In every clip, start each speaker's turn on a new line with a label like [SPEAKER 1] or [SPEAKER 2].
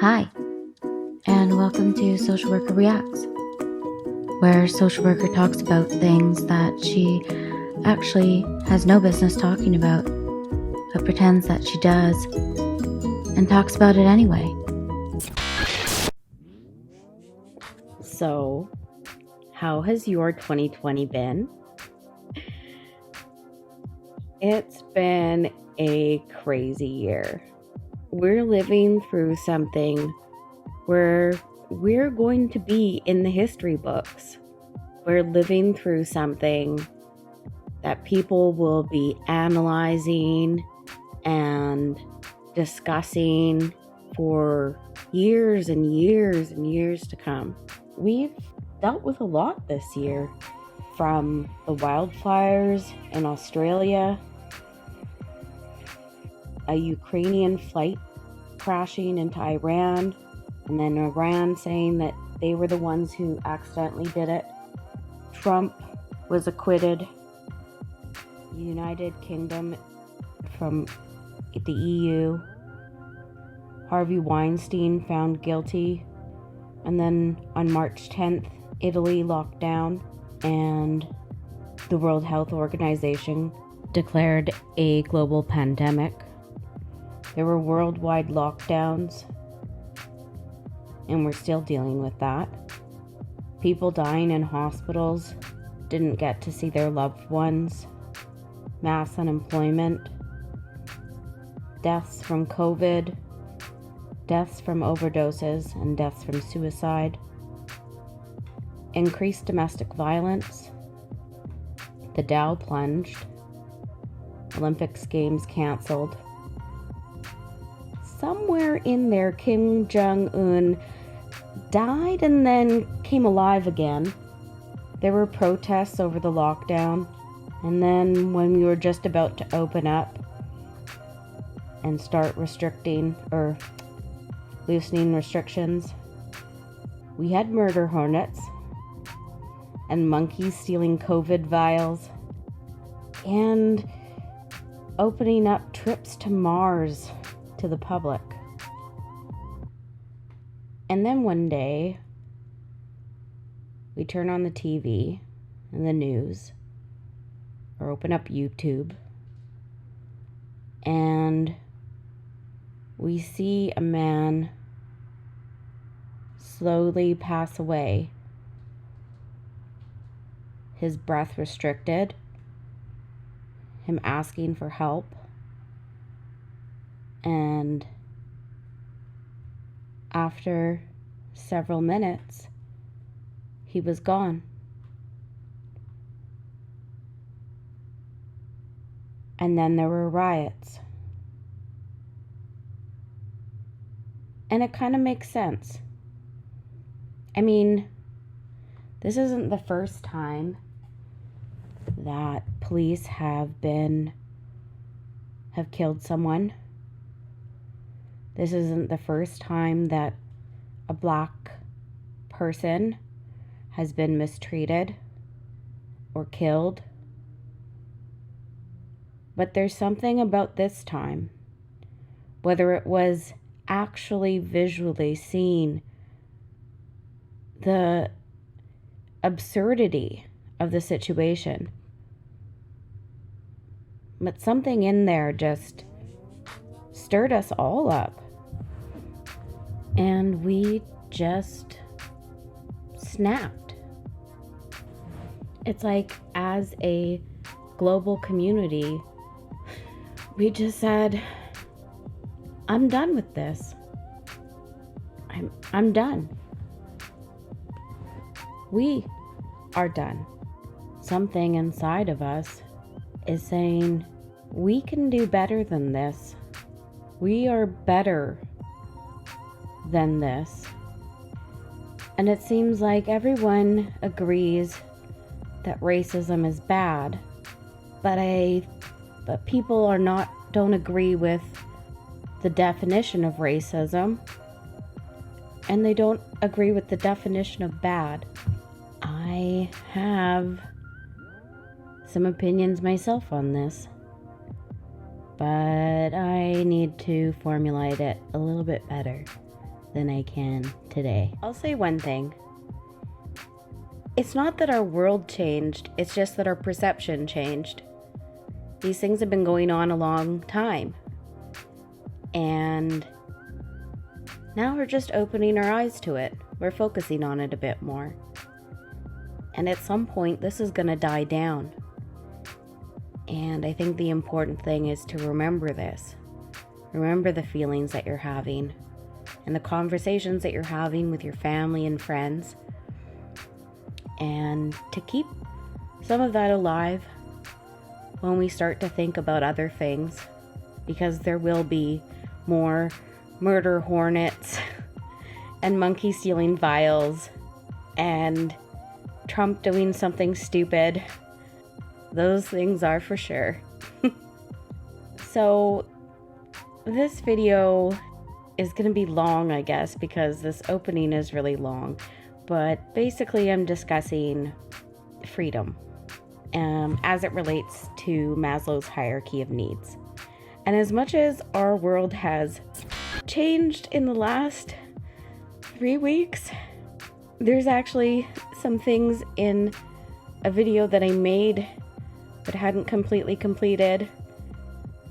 [SPEAKER 1] Hi, and welcome to Social Worker Reacts, where Social Worker talks about things that she actually has no business talking about, but pretends that she does, and talks about it anyway.
[SPEAKER 2] So, how has your 2020 been? It's been a crazy year. We're living through something where we're going to be in the history books. We're living through something that people will be analyzing and discussing for years and years and years to come. We've dealt with a lot this year, from the wildfires in Australia, a Ukrainian flight crashing into Iran, and then Iran saying that they were the ones who accidentally did it. Trump was acquitted. United Kingdom from the EU. Harvey Weinstein found guilty. And then on March 10th, Italy locked down, and the World Health Organization declared a global pandemic. There were worldwide lockdowns, and we're still dealing with that. People dying in hospitals, didn't get to see their loved ones. Mass unemployment, deaths from COVID, deaths from overdoses, and deaths from suicide. Increased domestic violence. The Dow plunged. Olympics Games canceled. Somewhere in there, Kim Jong-un died and then came alive again. There were protests over the lockdown. And then when we were just about to open up and start restricting or loosening restrictions, we had murder hornets and monkeys stealing COVID vials and opening up trips to Mars to the public. And then one day, we turn on the TV and the news, or open up YouTube, and we see a man slowly pass away, his breath restricted, him asking for help, and after several minutes, he was gone. And then there were riots. And it kind of makes sense. I mean, this isn't the first time that police have killed someone. This isn't the first time that a black person has been mistreated or killed. But there's something about this time, whether it was actually visually seeing the absurdity of the situation, but something in there just stirred us all up, and we just snapped. It's like, as a global community, we just said, I'm done with this. I'm done. We are done. Something inside of us is saying, we can do better than this. We are better than this. And it seems like everyone agrees that racism is bad, but people don't agree with the definition of racism, and they don't agree with the definition of bad. I have some opinions myself on this, but I need to formulate it a little bit better. than I can today. I'll say one thing. It's not that our world changed, it's just that our perception changed. These things have been going on a long time. And now we're just opening our eyes to it. We're focusing on it a bit more. And at some point, this is going to die down. And I think the important thing is to remember this. Remember the feelings that you're having and the conversations that you're having with your family and friends. And to keep some of that alive when we start to think about other things, because there will be more murder hornets and monkey stealing vials and Trump doing something stupid. Those things are for sure. So this video is going to be long, I guess, because this opening is really long. But basically I'm discussing freedom as it relates to Maslow's hierarchy of needs. And as much as our world has changed in the last 3 weeks, there's actually some things in a video that I made but hadn't completely completed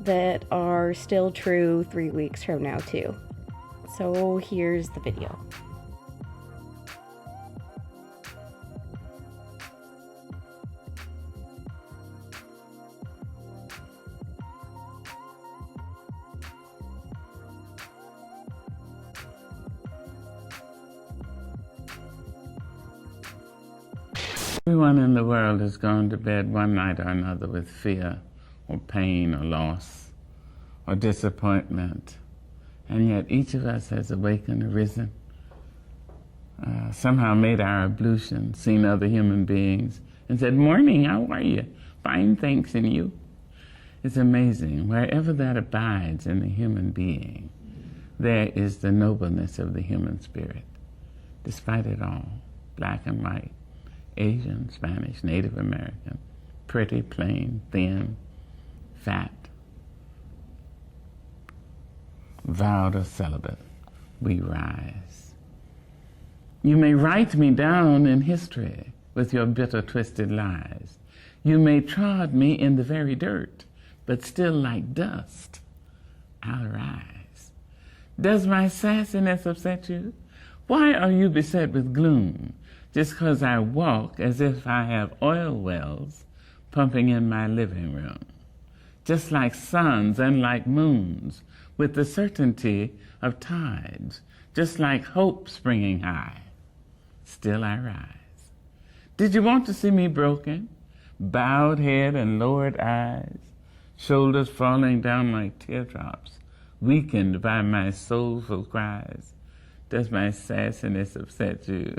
[SPEAKER 2] that are still true 3 weeks from now too. So here's the video.
[SPEAKER 3] Everyone in the world has gone to bed one night or another with fear or pain or loss or disappointment. And yet each of us has awakened, arisen, somehow made our ablution, seen other human beings, and said, "Morning, how are you? Fine, thanks, and you?" It's amazing. Wherever that abides in the human being, there is the nobleness of the human spirit. Despite it all, black and white, Asian, Spanish, Native American, pretty, plain, thin, fat, vowed or celibate, we rise. You may write me down in history with your bitter, twisted lies. You may trod me in the very dirt, but still like dust, I'll rise. Does my sassiness upset you? Why are you beset with gloom? Just because I walk as if I have oil wells pumping in my living room. Just like suns and like moons, with the certainty of tides, just like hope springing high, still I rise. Did you want to see me broken? Bowed head and lowered eyes, shoulders falling down like teardrops, weakened by my soulful cries. Does my sassiness upset you?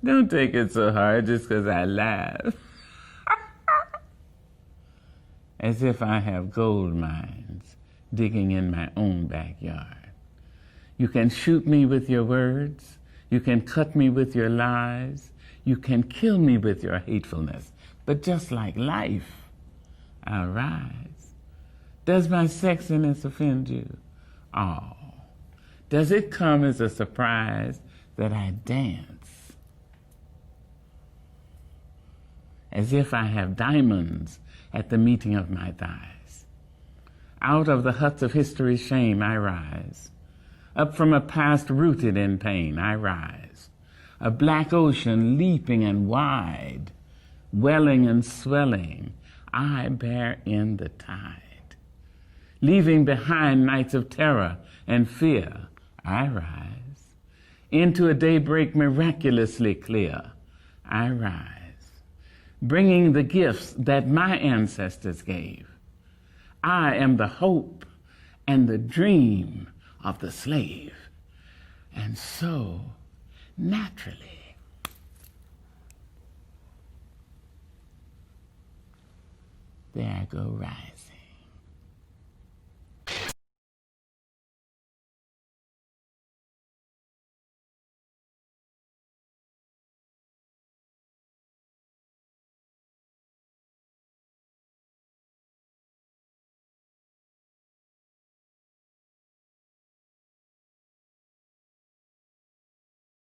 [SPEAKER 3] Don't take it so hard just because I laugh. As if I have gold mines digging in my own backyard. You can shoot me with your words. You can cut me with your lies. You can kill me with your hatefulness. But just like life, I'll rise. Does my sexiness offend you? Oh, does it come as a surprise that I dance? As if I have diamonds at the meeting of my thighs. Out of the huts of history's shame I rise. Up from a past rooted in pain I rise. A black ocean leaping and wide, welling and swelling, I bear in the tide. Leaving behind nights of terror and fear, I rise. Into a daybreak miraculously clear, I rise. Bringing the gifts that my ancestors gave. I am the hope and the dream of the slave. And so, naturally, there I go rising.